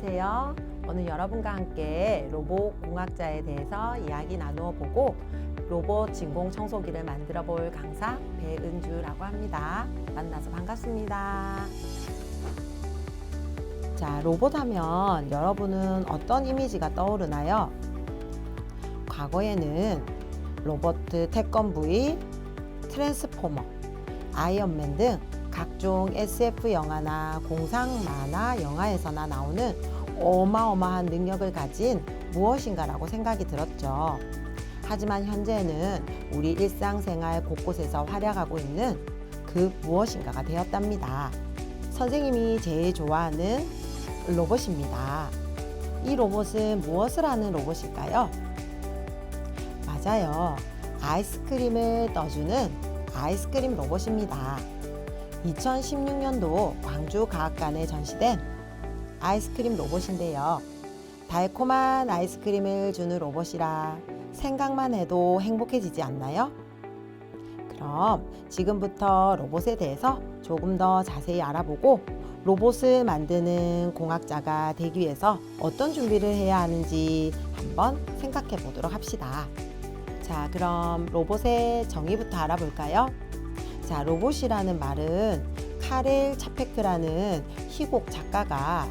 안녕하세요. 오늘 여러분과 함께 로봇 공학자에 대해서 이야기 나누어 보고 로봇 진공 청소기를 만들어 볼 강사 배은주라고 합니다. 만나서 반갑습니다. 자, 로봇 하면 여러분은 어떤 이미지가 떠오르나요? 과거에는 로봇 태권브이, 트랜스포머, 아이언맨 등 각종 SF 영화나 공상 만화 영화에서나 나오는 어마어마한 능력을 가진 무엇인가라고 생각이 들었죠. 하지만 현재는 우리 일상생활 곳곳에서 활약하고 있는 그 무엇인가가 되었답니다. 선생님이 제일 좋아하는 로봇입니다. 이 로봇은 무엇을 하는 로봇일까요? 맞아요. 아이스크림을 떠주는 아이스크림 로봇입니다. 2016년도 광주과학관에 전시된 아이스크림 로봇인데요. 달콤한 아이스크림을 주는 로봇이라 생각만 해도 행복해지지 않나요? 그럼 지금부터 로봇에 대해서 조금 더 자세히 알아보고 로봇을 만드는 공학자가 되기 위해서 어떤 준비를 해야 하는지 한번 생각해 보도록 합시다. 자, 그럼 로봇의 정의부터 알아볼까요? 자, 로봇이라는 말은 카렐 차페크라는 희곡 작가가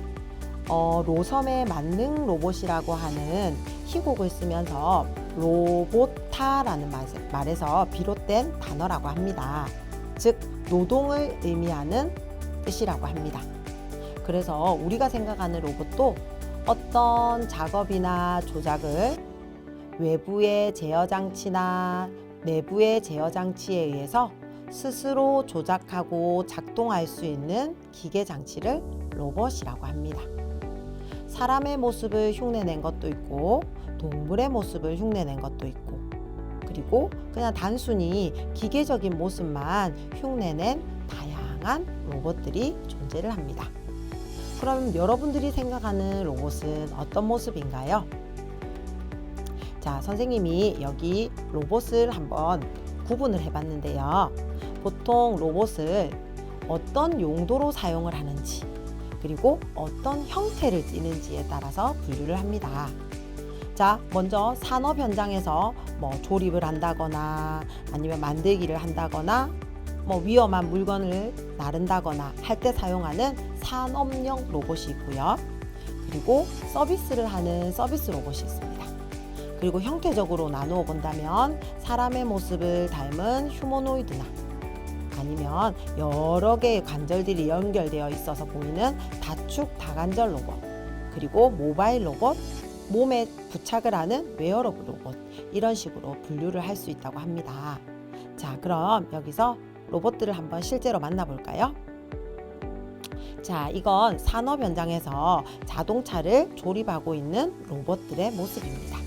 로섬의 만능 로봇이라고 하는 희곡을 쓰면서 로보타라는 말에서 비롯된 단어라고 합니다. 즉, 노동을 의미하는 뜻이라고 합니다. 그래서 우리가 생각하는 로봇도 어떤 작업이나 조작을 외부의 제어 장치나 내부의 제어 장치에 의해서 스스로 조작하고 작동할 수 있는 기계 장치를 로봇이라고 합니다. 사람의 모습을 흉내낸 것도 있고 동물의 모습을 흉내낸 것도 있고 그리고 그냥 단순히 기계적인 모습만 흉내낸 다양한 로봇들이 존재를 합니다. 그럼 여러분들이 생각하는 로봇은 어떤 모습인가요? 자, 선생님이 여기 로봇을 한번 구분을 해봤는데요. 보통 로봇을 어떤 용도로 사용을 하는지 그리고 어떤 형태를 띠는지에 따라서 분류를 합니다. 자, 먼저 산업 현장에서 조립을 한다거나 아니면 만들기를 한다거나 위험한 물건을 나른다거나 할 때 사용하는 산업용 로봇이 있고요. 그리고 서비스를 하는 서비스 로봇이 있습니다. 그리고 형태적으로 나누어 본다면 사람의 모습을 닮은 휴머노이드나 아니면 여러 개의 관절들이 연결되어 있어서 보이는 다축 다관절 로봇, 그리고 모바일 로봇, 몸에 부착을 하는 웨어러블 로봇, 이런 식으로 분류를 할 수 있다고 합니다. 자, 그럼 여기서 로봇들을 한번 실제로 만나볼까요? 자, 이건 산업 현장에서 자동차를 조립하고 있는 로봇들의 모습입니다.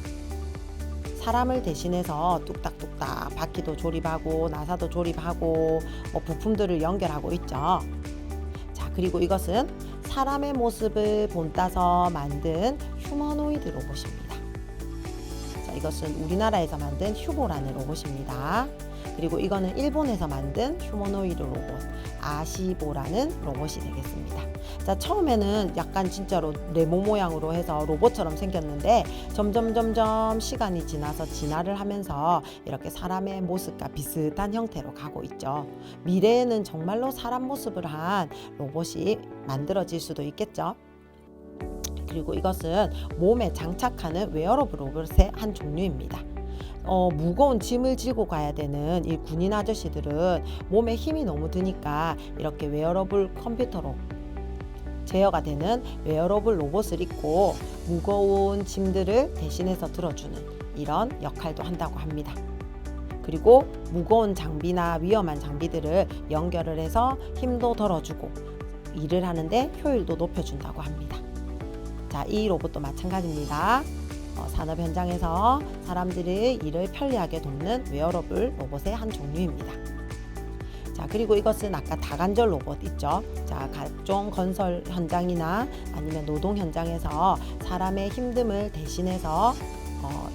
사람을 대신해서 뚝딱뚝딱 바퀴도 조립하고 나사도 조립하고 부품들을 연결하고 있죠. 자, 그리고 이것은 사람의 모습을 본따서 만든 휴머노이드 로봇입니다. 자, 이것은 우리나라에서 만든 휴보라는 로봇입니다. 그리고 이거는 일본에서 만든 휴머노이드 로봇 아시보라는 로봇이 되겠습니다. 자, 처음에는 약간 진짜로 네모 모양으로 해서 로봇처럼 생겼는데 점점 시간이 지나서 진화를 하면서 이렇게 사람의 모습과 비슷한 형태로 가고 있죠. 미래에는 정말로 사람 모습을 한 로봇이 만들어질 수도 있겠죠. 그리고 이것은 몸에 장착하는 웨어러블 로봇의 한 종류입니다. 무거운 짐을 지고 가야 되는 이 군인 아저씨들은 몸에 힘이 너무 드니까 이렇게 웨어러블 컴퓨터로 제어가 되는 웨어러블 로봇을 입고 무거운 짐들을 대신해서 들어주는 이런 역할도 한다고 합니다. 그리고 무거운 장비나 위험한 장비들을 연결을 해서 힘도 덜어주고 일을 하는데 효율도 높여준다고 합니다. 자, 이 로봇도 마찬가지입니다. 산업 현장에서 사람들의 일을 편리하게 돕는 웨어러블 로봇의 한 종류입니다. 자, 그리고 이것은 아까 다관절 로봇 있죠. 자, 각종 건설 현장이나 아니면 노동 현장에서 사람의 힘듦을 대신해서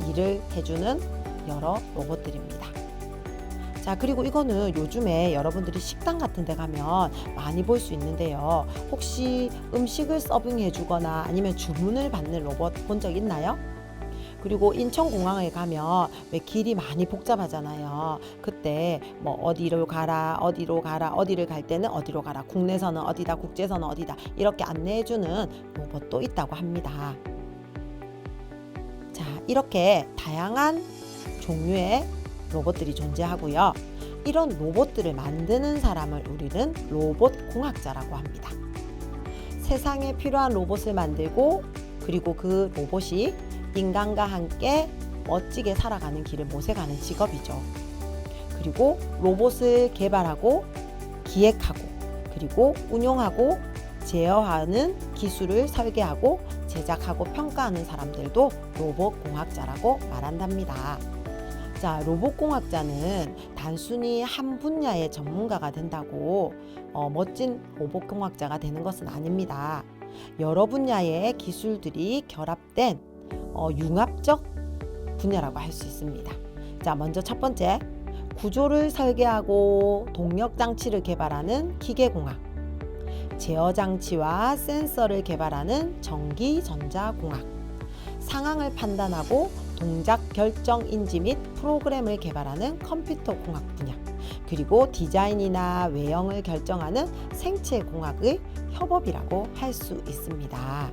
일을 해주는 여러 로봇들입니다. 자, 그리고 이거는 요즘에 여러분들이 식당 같은 데 가면 많이 볼 수 있는데요. 혹시 음식을 서빙해 주거나 아니면 주문을 받는 로봇 본 적 있나요? 그리고 인천공항에 가면 왜 길이 많이 복잡하잖아요. 그때 뭐 어디로 가라, 어디로 가라, 어디를 갈 때는 어디로 가라, 국내선은 어디다, 국제선은 어디다 이렇게 안내해주는 로봇도 있다고 합니다. 자, 이렇게 다양한 종류의 로봇들이 존재하고요. 이런 로봇들을 만드는 사람을 우리는 로봇공학자라고 합니다. 세상에 필요한 로봇을 만들고 그리고 그 로봇이 인간과 함께 멋지게 살아가는 길을 모색하는 직업이죠. 그리고 로봇을 개발하고 기획하고 그리고 운용하고 제어하는 기술을 설계하고 제작하고 평가하는 사람들도 로봇공학자라고 말한답니다. 자, 로봇공학자는 단순히 한 분야의 전문가가 된다고 멋진 로봇공학자가 되는 것은 아닙니다. 여러 분야의 기술들이 결합된 융합적 분야라고 할 수 있습니다. 자, 먼저 첫 번째, 구조를 설계하고 동력 장치를 개발하는 기계공학, 제어 장치와 센서를 개발하는 전기 전자공학, 상황을 판단하고 동작 결정 인지 및 프로그램을 개발하는 컴퓨터 공학 분야, 그리고 디자인이나 외형을 결정하는 생체 공학의 협업이라고 할 수 있습니다.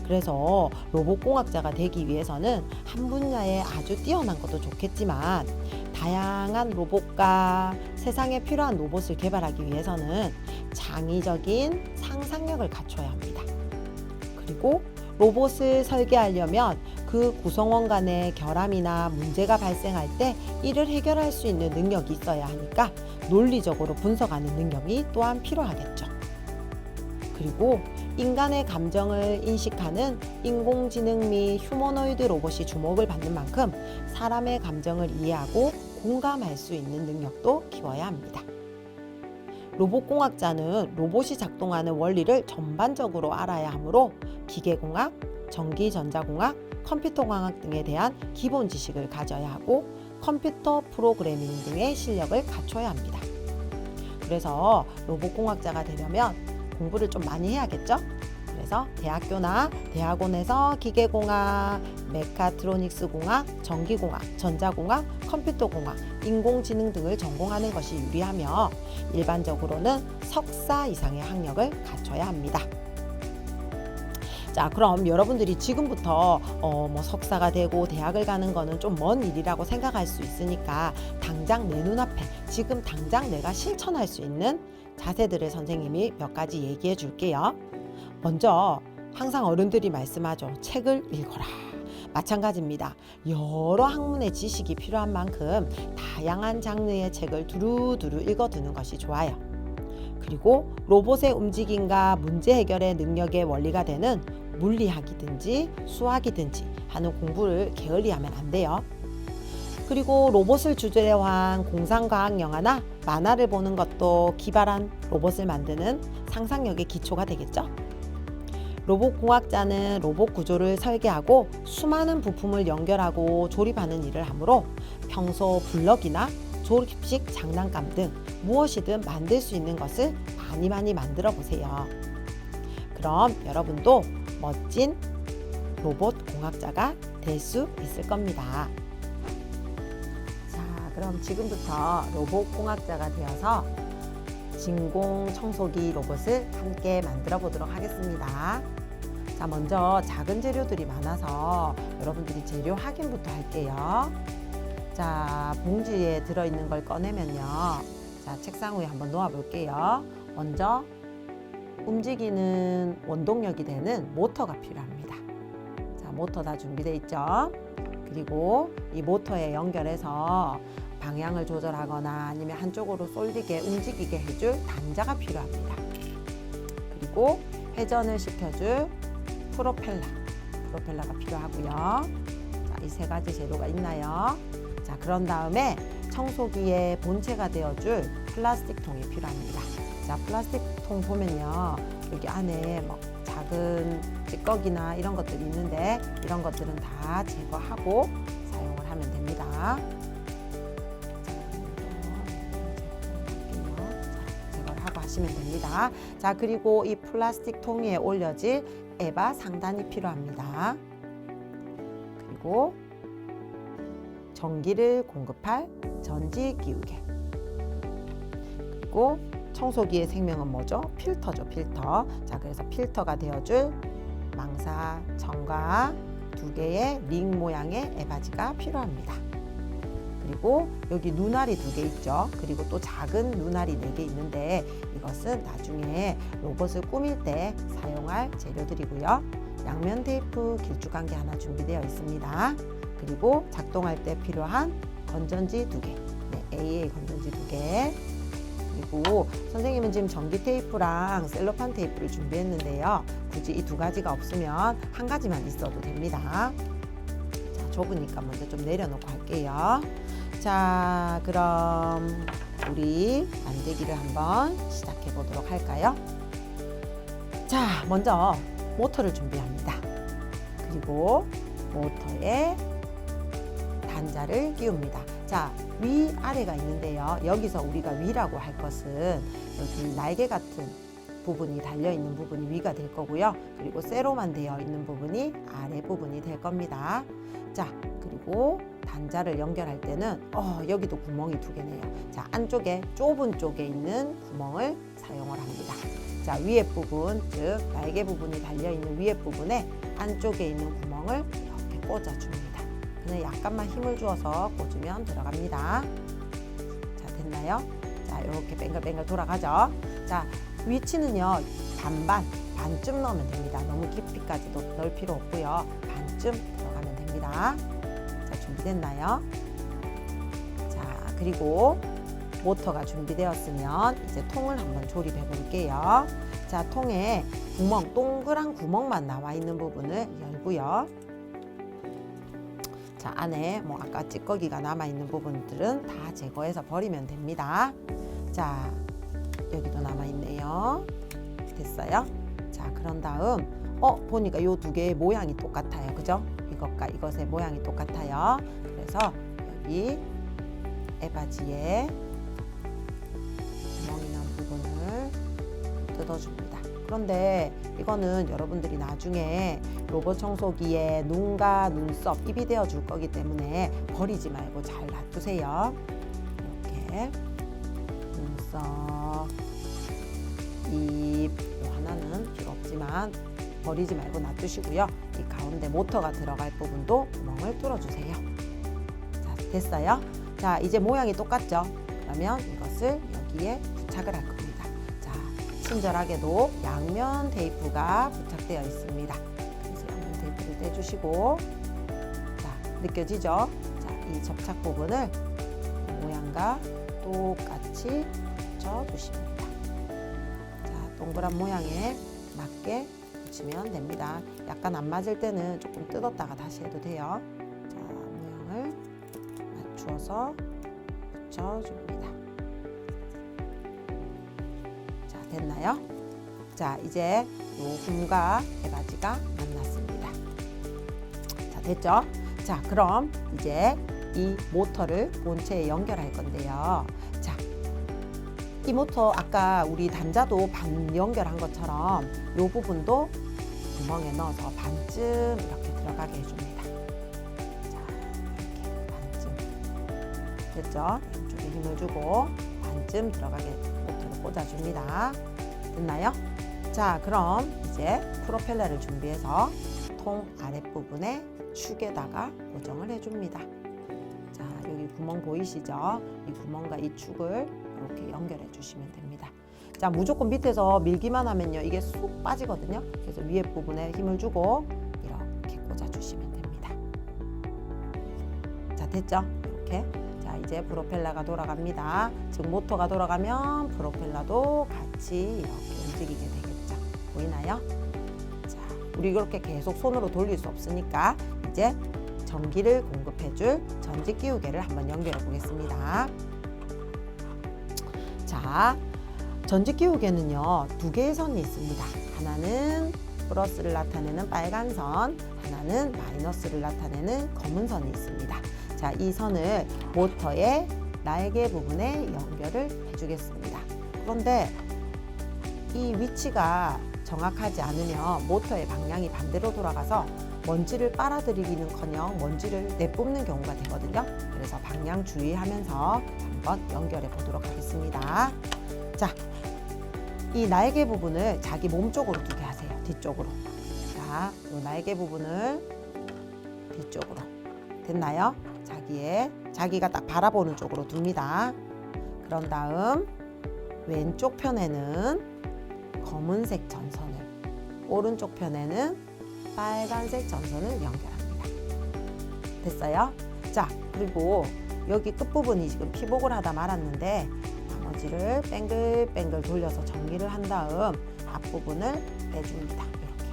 그래서 로봇공학자가 되기 위해서는 한 분야에 아주 뛰어난 것도 좋겠지만 다양한 로봇과 세상에 필요한 로봇을 개발하기 위해서는 창의적인 상상력을 갖춰야 합니다. 그리고 로봇을 설계하려면 그 구성원 간의 결함이나 문제가 발생할 때 이를 해결할 수 있는 능력이 있어야 하니까 논리적으로 분석하는 능력이 또한 필요하겠죠. 그리고 인간의 감정을 인식하는 인공지능 및 휴머노이드 로봇이 주목을 받는 만큼 사람의 감정을 이해하고 공감할 수 있는 능력도 키워야 합니다. 로봇공학자는 로봇이 작동하는 원리를 전반적으로 알아야 하므로 기계공학, 전기전자공학, 컴퓨터공학 등에 대한 기본 지식을 가져야 하고 컴퓨터 프로그래밍 등의 실력을 갖춰야 합니다. 그래서 로봇공학자가 되려면 공부를 좀 많이 해야겠죠? 그래서 대학교나 대학원에서 기계공학, 메카트로닉스 공학, 전기공학, 전자공학, 컴퓨터공학, 인공지능 등을 전공하는 것이 유리하며 일반적으로는 석사 이상의 학력을 갖춰야 합니다. 자, 그럼 여러분들이 지금부터 석사가 되고 대학을 가는 거는 좀 먼 일이라고 생각할 수 있으니까 당장 내 눈앞에 지금 당장 내가 실천할 수 있는 자세들을 선생님이 몇 가지 얘기해 줄게요. 먼저 항상 어른들이 말씀하죠. 책을 읽어라. 마찬가지입니다. 여러 학문의 지식이 필요한 만큼 다양한 장르의 책을 두루두루 읽어두는 것이 좋아요. 그리고 로봇의 움직임과 문제 해결의 능력의 원리가 되는 물리학이든지 수학이든지 하는 공부를 게을리하면 안 돼요. 그리고 로봇을 주제로 한 공상과학 영화나 만화를 보는 것도 기발한 로봇을 만드는 상상력의 기초가 되겠죠. 로봇공학자는 로봇 구조를 설계하고 수많은 부품을 연결하고 조립하는 일을 하므로 평소 블럭이나 조립식 장난감 등 무엇이든 만들 수 있는 것을 많이 만들어 보세요. 그럼 여러분도 멋진 로봇 공학자가 될 수 있을 겁니다. 자, 그럼 지금부터 로봇 공학자가 되어서 진공 청소기 로봇을 함께 만들어 보도록 하겠습니다. 자, 먼저 작은 재료들이 많아서 여러분들이 재료 확인부터 할게요. 자, 봉지에 들어있는 걸 꺼내면요. 자, 책상 위에 한번 놓아 볼게요. 먼저 움직이는 원동력이 되는 모터가 필요합니다. 자, 모터 다 준비되어 있죠? 그리고 이 모터에 연결해서 방향을 조절하거나 아니면 한쪽으로 쏠리게 움직이게 해줄 단자가 필요합니다. 그리고 회전을 시켜줄 프로펠러가 필요하고요. 자, 이 세 가지 재료가 있나요? 자, 그런 다음에 청소기의 본체가 되어줄 플라스틱 통이 필요합니다. 자, 플라스틱 통 보면요, 여기 안에 뭐 작은 찌꺼기나 이런 것들이 있는데 이런 것들은 다 제거하고 사용을 하면 됩니다. 자, 하시면 됩니다. 자, 그리고 이 플라스틱 통 위에 올려질 에바 상단이 필요합니다. 그리고 전기를 공급할 전지 기우개. 그리고 청소기의 생명은 뭐죠? 필터죠, 필터. 자, 그래서 필터가 되어줄 망사, 청과 2개의 링 모양의 에바지가 필요합니다. 그리고 여기 눈알이 2개 있죠. 그리고 또 작은 눈알이 4개 있는데 이것은 나중에 로봇을 꾸밀 때 사용할 재료들이고요. 양면 테이프 길쭉한 게 하나 준비되어 있습니다. 그리고 작동할 때 필요한 건전지 2개, 네, AA 건전지 2개. 그리고 선생님은 지금 전기 테이프랑 셀로판 테이프를 준비했는데요. 굳이 이 2가지가 없으면 1가지만 있어도 됩니다. 자, 좁으니까 먼저 좀 내려놓고 할게요. 자, 그럼 우리 만들기를 한번 시작해 보도록 할까요? 자, 먼저 모터를 준비합니다. 그리고 모터에 단자를 끼웁니다. 자, 위, 아래가 있는데요. 여기서 우리가 위라고 할 것은 여기 날개 같은 부분이 달려있는 부분이 위가 될 거고요. 그리고 세로만 되어 있는 부분이 아래 부분이 될 겁니다. 자, 그리고 단자를 연결할 때는 여기도 구멍이 2개네요. 자, 안쪽에 좁은 쪽에 있는 구멍을 사용을 합니다. 자, 위에 부분, 즉 날개 부분이 달려있는 위에 부분에 안쪽에 있는 구멍을 이렇게 꽂아줍니다. 그냥 약간만 힘을 주어서 꽂으면 들어갑니다. 자, 됐나요? 자, 이렇게 뱅글뱅글 돌아가죠. 자, 위치는요, 반쯤 넣으면 됩니다. 너무 깊이까지 넣을 필요 없고요. 반쯤 들어가면 됩니다. 자, 준비됐나요? 자, 그리고 모터가 준비되었으면 이제 통을 한번 조립해 볼게요. 자, 통에 구멍, 동그란 구멍만 나와 있는 부분을 열고요. 자, 안에 뭐 아까 찌꺼기가 남아 있는 부분들은 다 제거해서 버리면 됩니다. 자, 여기도 남아 있네요. 됐어요? 자, 그런 다음 보니까 요 2개의 모양이 똑같아요. 그죠? 이것과 이것의 모양이 똑같아요. 그래서 여기 에바지에 구멍이 난 부분을 뜯어줍니다. 그런데 이거는 여러분들이 나중에 로봇 청소기에 눈과 눈썹, 입이 되어 줄 거기 때문에 버리지 말고 잘 놔두세요. 이렇게 눈썹, 입, 하나는 필요 없지만 버리지 말고 놔두시고요. 이 가운데 모터가 들어갈 부분도 구멍을 뚫어주세요. 자, 됐어요? 자, 이제 모양이 똑같죠? 그러면 이것을 여기에 부착을 할 겁니다. 자, 친절하게도 양면 테이프가 부착되어 있습니다. 그래서 양면 테이프를 떼주시고, 자, 느껴지죠? 자, 이 접착 부분을 모양과 똑같이 붙여주십니다. 자, 동그란 모양에 맞게 붙이면 됩니다. 약간 안 맞을 때는 조금 뜯었다가 다시 해도 돼요. 자, 모양을 맞추어서 붙여줍니다. 자, 됐나요? 자, 이제 요 홈과 에바지가 만났습니다. 자, 됐죠? 자, 그럼 이제 이 모터를 본체에 연결할 건데요. 자, 이 모터 아까 우리 단자도 반 연결한 것처럼 이 부분도 구멍에 넣어서 반쯤 이렇게 들어가게 해줍니다. 자, 이렇게 반쯤 됐죠? 이쪽에 힘을 주고 반쯤 들어가게 모터를 꽂아줍니다. 됐나요? 자, 그럼 이제 프로펠러를 준비해서 통 아랫부분에 축에다가 고정을 해줍니다. 자, 여기 구멍 보이시죠? 이 구멍과 이 축을 이렇게 연결해 주시면 됩니다. 자, 무조건 밑에서 밀기만 하면요, 이게 쑥 빠지거든요. 그래서 위에 부분에 힘을 주고 이렇게 꽂아 주시면 됩니다. 자, 됐죠? 이렇게. 자, 이제 프로펠러가 돌아갑니다. 즉 모터가 돌아가면 프로펠러도 같이 이렇게 움직이게 되겠죠. 보이나요? 자, 우리 이렇게 계속 손으로 돌릴 수 없으니까 이제 전기를 공급해줄 전지 끼우개를 한번 연결해 보겠습니다. 자, 전지 끼우개는요, 2개의 선이 있습니다. 하나는 플러스를 나타내는 빨간 선, 하나는 마이너스를 나타내는 검은 선이 있습니다. 자, 이 선을 모터의 날개 부분에 연결을 해주겠습니다. 그런데 이 위치가 정확하지 않으면 모터의 방향이 반대로 돌아가서 먼지를 빨아들이기는커녕 먼지를 내뿜는 경우가 되거든요. 그래서 방향 주의하면서 한번 연결해 보도록 하겠습니다. 자, 이 날개 부분을 자기 몸 쪽으로 두게 하세요. 뒤쪽으로. 자, 이 날개 부분을 뒤쪽으로. 됐나요? 자기가 딱 바라보는 쪽으로 둡니다. 그런 다음 왼쪽 편에는 검은색 전선을, 오른쪽 편에는 빨간색 전선을 연결합니다. 됐어요? 자, 그리고 여기 끝부분이 지금 피복을 하다 말았는데 나머지를 뱅글뱅글 돌려서 정리를 한 다음 앞부분을 빼줍니다. 이렇게.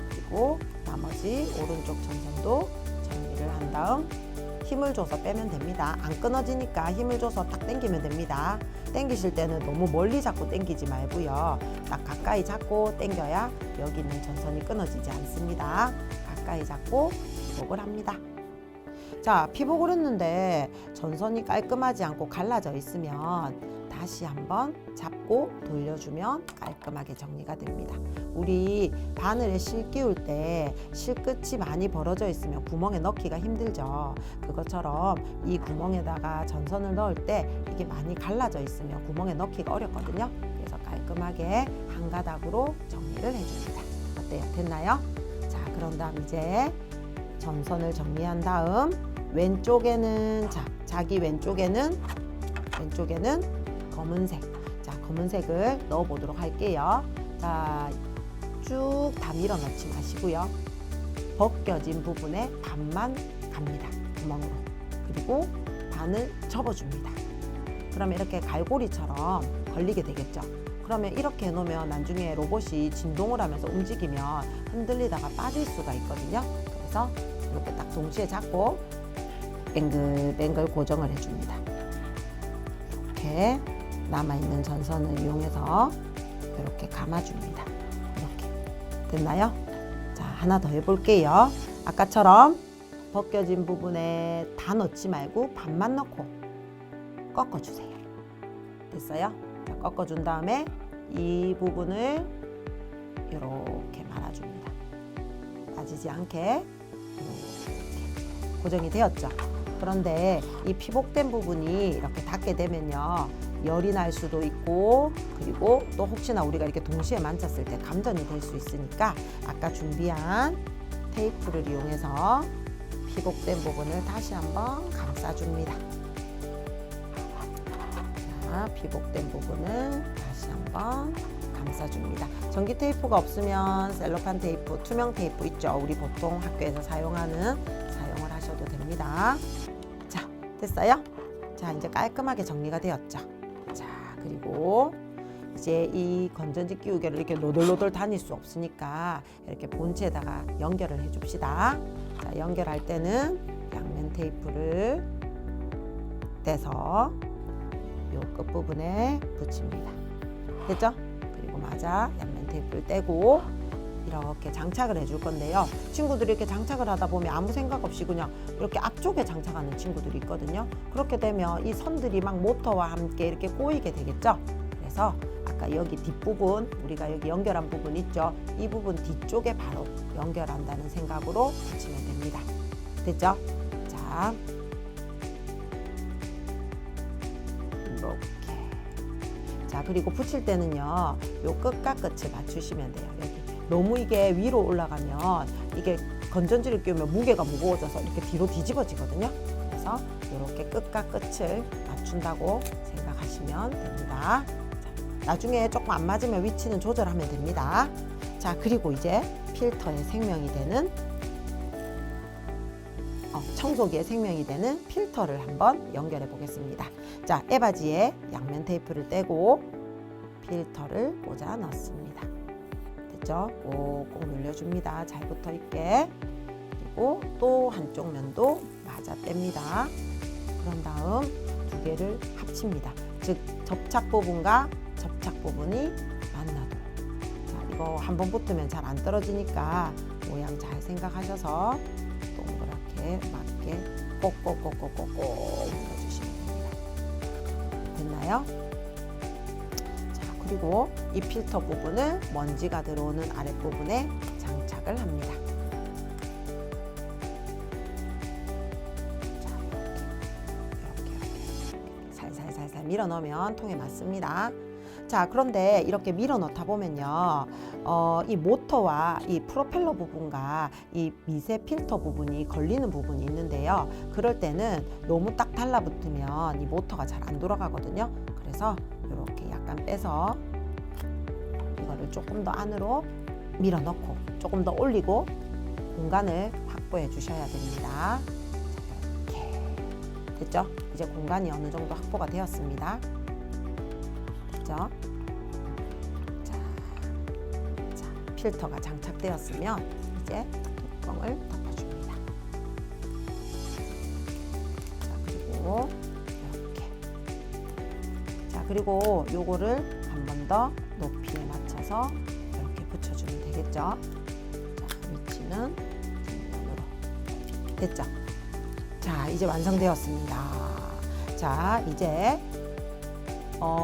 그리고 나머지 오른쪽 전선도 정리를 한 다음 힘을 줘서 빼면 됩니다. 안 끊어지니까 힘을 줘서 딱 당기면 됩니다. 당기실 때는 너무 멀리 잡고 당기지 말고요. 딱 가까이 잡고 당겨야 여기 있는 전선이 끊어지지 않습니다. 가까이 잡고 피복을 합니다. 자, 피복을 했는데 전선이 깔끔하지 않고 갈라져 있으면 다시 한번 잡고 돌려주면 깔끔하게 정리가 됩니다. 우리 바늘에 실 끼울 때 실끝이 많이 벌어져 있으면 구멍에 넣기가 힘들죠. 그것처럼 이 구멍에다가 전선을 넣을 때 이게 많이 갈라져 있으면 구멍에 넣기가 어렵거든요. 그래서 깔끔하게 한 가닥으로 정리를 해줍니다. 어때요? 됐나요? 자, 그런 다음 이제 전선을 정리한 다음 왼쪽에는 자기 왼쪽에는 검은색. 자, 검은색을 넣어 보도록 할게요. 자, 쭉 다 밀어 넣지 마시고요. 벗겨진 부분에 반만 갑니다. 구멍으로. 그리고 반을 접어줍니다. 그러면 이렇게 갈고리처럼 걸리게 되겠죠. 그러면 이렇게 해놓으면 나중에 로봇이 진동을 하면서 움직이면 흔들리다가 빠질 수가 있거든요. 그래서 이렇게 딱 동시에 잡고 뱅글뱅글 고정을 해줍니다. 이렇게 남아있는 전선을 이용해서 이렇게 감아줍니다. 이렇게. 됐나요? 자, 하나 더 해볼게요. 아까처럼 벗겨진 부분에 다 넣지 말고 반만 넣고 꺾어주세요. 됐어요? 자, 꺾어준 다음에 이 부분을 이렇게 말아줍니다. 빠지지 않게 이렇게 고정이 되었죠. 그런데 이 피복된 부분이 이렇게 닿게 되면요, 열이 날 수도 있고, 그리고 또 혹시나 우리가 이렇게 동시에 만졌을 때 감전이 될 수 있으니까 아까 준비한 테이프를 이용해서 피복된 부분을 다시 한번 감싸줍니다. 자, 피복된 부분을 다시 한번 감싸줍니다. 전기 테이프가 없으면 셀로판 테이프, 투명 테이프 있죠. 우리 보통 학교에서 사용을 하셔도 됩니다. 자, 됐어요? 자, 이제 깔끔하게 정리가 되었죠. 자, 그리고 이제 이 건전지 끼우개를 이렇게 노들노들 다닐 수 없으니까 이렇게 본체에다가 연결을 해줍시다. 자, 연결할 때는 양면 테이프를 떼서 요 끝부분에 붙입니다. 됐죠? 그리고 마저 양면 테이프를 떼고 이렇게 장착을 해줄 건데요. 친구들이 이렇게 장착을 하다 보면 아무 생각 없이 그냥 이렇게 앞쪽에 장착하는 친구들이 있거든요. 그렇게 되면 이 선들이 막 모터와 함께 이렇게 꼬이게 되겠죠. 그래서 아까 여기 뒷부분, 우리가 여기 연결한 부분 있죠. 이 부분 뒤쪽에 바로 연결한다는 생각으로 붙이면 됩니다. 됐죠? 자, 이렇게. 자, 그리고 붙일 때는요, 요 끝과 끝을 맞추시면 돼요. 여기. 너무 이게 위로 올라가면 이게 건전지를 끼우면 무게가 무거워져서 이렇게 뒤로 뒤집어지거든요. 그래서 이렇게 끝과 끝을 맞춘다고 생각하시면 됩니다. 자, 나중에 조금 안 맞으면 위치는 조절하면 됩니다. 자, 그리고 이제 필터의 생명이 되는 청소기의 생명이 되는 필터를 한번 연결해 보겠습니다. 자, 에바지에 양면 테이프를 떼고 필터를 꽂아 넣습니다. 됐죠? 꼭꼭 눌려줍니다. 잘 붙어 있게. 그리고 또 한쪽 면도 맞아 뺍니다. 그런 다음 두 개를 합칩니다. 즉 접착 부분과 접착 부분이 만나도록. 자, 이거 한번 붙으면 잘 안 떨어지니까 모양 잘 생각하셔서 동그랗게 맞게 꼭꼭꼭꼭꼭꼭 눌러주시면 됩니다. 됐나요? 자, 그리고 이 필터 부분을 먼지가 들어오는 아랫부분에 장착을 합니다. 자, 이렇게 살살살살 밀어 넣으면 통에 맞습니다. 자, 그런데 이렇게 밀어 넣다 보면요, 이 모터와 이 프로펠러 부분과 이 미세 필터 부분이 걸리는 부분이 있는데요. 그럴 때는 너무 딱 달라붙으면 이 모터가 잘 안 돌아가거든요. 그래서 이렇게 약간 빼서 이거를 조금 더 안으로 밀어 넣고 조금 더 올리고 공간을 확보해 주셔야 됩니다. 이렇게 됐죠? 이제 공간이 어느 정도 확보가 되었습니다. 자, 필터가 장착되었으면 이제 뚜껑을 덮어줍니다. 자, 그리고 이렇게. 자, 그리고 요거를 한 번 더 높이에 맞춰서 이렇게 붙여주면 되겠죠. 자, 위치는 뒷면으로. 됐죠? 자, 이제 완성되었습니다. 자, 이제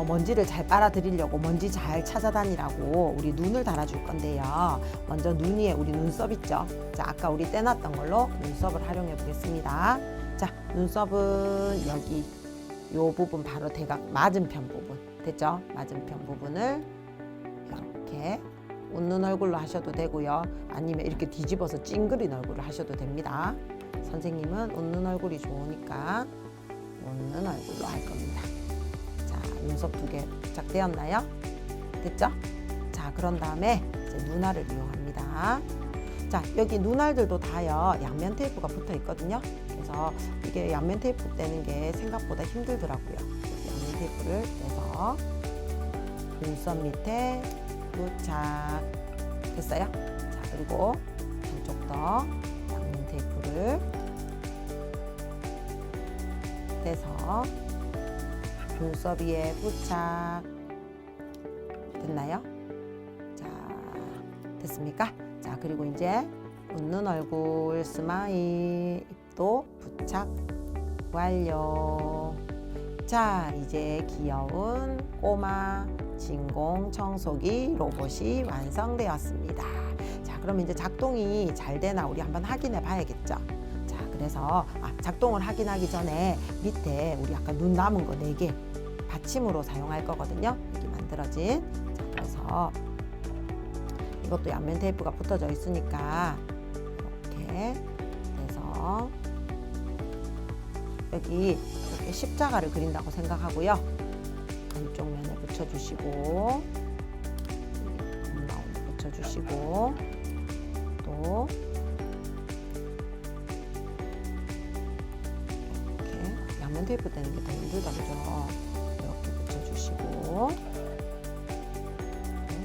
먼지를 잘 빨아들이려고 먼지 잘 찾아다니라고 우리 눈을 달아줄 건데요. 먼저 눈 위에 우리 눈썹 있죠? 자, 아까 우리 떼놨던 걸로 눈썹을 활용해 보겠습니다. 자, 눈썹은 여기 요 부분 바로 대각 맞은편 부분 됐죠? 맞은편 부분을 이렇게 웃는 얼굴로 하셔도 되고요. 아니면 이렇게 뒤집어서 찡그린 얼굴을 하셔도 됩니다. 선생님은 웃는 얼굴이 좋으니까 웃는 얼굴로 할 겁니다. 눈썹 2개 부착되었나요? 됐죠? 자, 그런 다음에 이제 눈알을 이용합니다. 자, 여기 눈알들도 다요, 양면 테이프가 붙어 있거든요. 그래서 이게 양면 테이프 떼는 게 생각보다 힘들더라고요. 그래서 양면 테이프를 떼서 눈썹 밑에 부착. 됐어요? 자, 그리고 한쪽 더 양면 테이프를 떼서 눈썹 위에 부착. 됐나요? 자, 됐습니까? 자, 그리고 이제 웃는 얼굴 스마일 입도 부착 완료. 자, 이제 귀여운 꼬마 진공 청소기 로봇이 완성되었습니다. 자, 그럼 이제 작동이 잘 되나 우리 한번 확인해 봐야겠죠? 그래서 작동을 확인하기 전에 밑에 우리 아까 눈 남은 거 4개 받침으로 사용할 거거든요. 여기 만들어진. 자, 그래서 이것도 양면 테이프가 붙어져 있으니까 이렇게 해서 여기 이렇게 십자가를 그린다고 생각하고요. 안쪽 면에 붙여주시고 겉라운드 붙여주시고 또 양면 테이프 떼는 게 더 힘들다 그죠? 이렇게 붙여주시고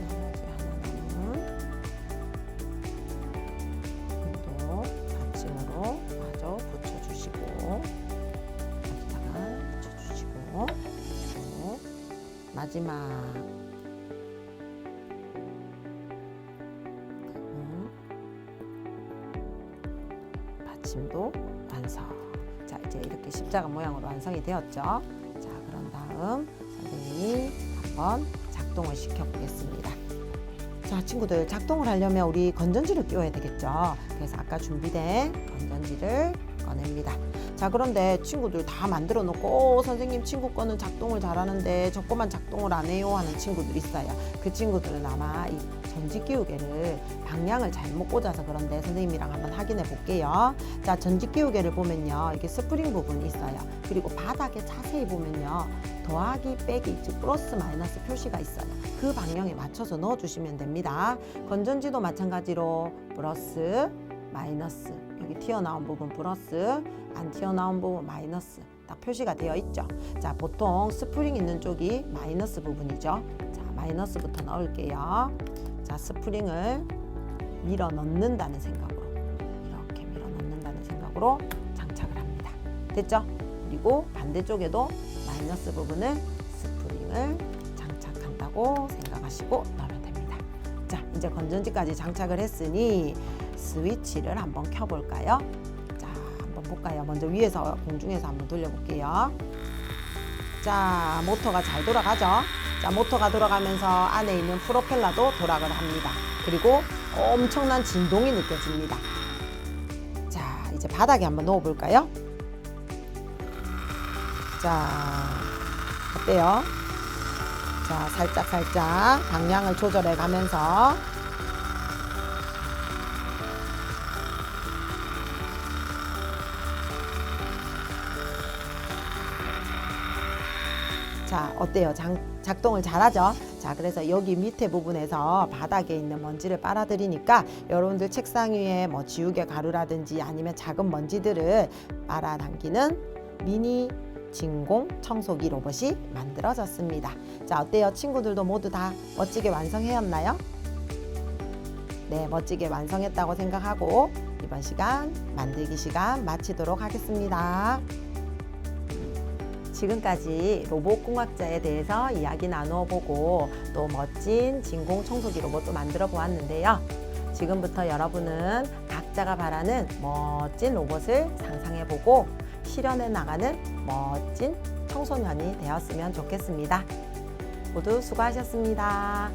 나머지 하나는 또 받침으로 마저 붙여주시고 여기다가 붙여주시고 또 마지막 받침도 완성. 자, 이제 이렇게 십자가 모양으로 완성이 되었죠. 자, 그런 다음 선생님이 한번 작동을 시켜 보겠습니다. 자, 친구들 작동을 하려면 우리 건전지를 끼워야 되겠죠. 그래서 아까 준비된 건전지를 꺼냅니다. 자, 그런데 친구들 다 만들어 놓고 선생님 친구 거는 작동을 잘하는데 저 거만 작동을 안 해요 하는 친구들 있어요. 그 친구들은 아마 이 전지 끼우개를 방향을 잘못 꽂아서 그런데 선생님이랑 한번 확인해 볼게요. 자, 전지 끼우개를 보면요, 이게 스프링 부분이 있어요. 그리고 바닥에 자세히 보면요, 더하기 빼기 즉 플러스 마이너스 표시가 있어요. 그 방향에 맞춰서 넣어주시면 됩니다. 건전지도 마찬가지로 플러스 마이너스, 여기 튀어나온 부분 플러스, 안 튀어나온 부분 마이너스 딱 표시가 되어 있죠. 자, 보통 스프링 있는 쪽이 마이너스 부분이죠. 자, 마이너스부터 넣을게요. 자, 스프링을 밀어 넣는다는 생각으로 이렇게 밀어 넣는다는 생각으로 장착을 합니다. 됐죠? 그리고 반대쪽에도 마이너스 부분을 스프링을 장착한다고 생각하시고 넣으면 됩니다. 자, 이제 건전지까지 장착을 했으니 스위치를 한번 켜볼까요? 자, 한번 볼까요? 먼저 위에서 공중에서 한번 돌려볼게요. 자, 모터가 잘 돌아가죠? 자, 모터가 돌아가면서 안에 있는 프로펠러도 돌아가게 합니다. 그리고 엄청난 진동이 느껴집니다. 자, 이제 바닥에 한번 놓아볼까요? 자, 어때요? 자, 살짝 방향을 조절해 가면서 자, 어때요? 작동을 잘하죠? 자, 그래서 여기 밑에 부분에서 바닥에 있는 먼지를 빨아들이니까 여러분들 책상 위에 뭐 지우개 가루라든지 아니면 작은 먼지들을 빨아당기는 미니 진공 청소기 로봇이 만들어졌습니다. 자, 어때요? 친구들도 모두 다 멋지게 완성해왔나요? 네, 멋지게 완성했다고 생각하고 이번 시간 만들기 시간 마치도록 하겠습니다. 지금까지 로봇공학자에 대해서 이야기 나누어 보고 또 멋진 진공 청소기 로봇도 만들어 보았는데요. 지금부터 여러분은 각자가 바라는 멋진 로봇을 상상해 보고 실현해 나가는 멋진 청소년이 되었으면 좋겠습니다. 모두 수고하셨습니다.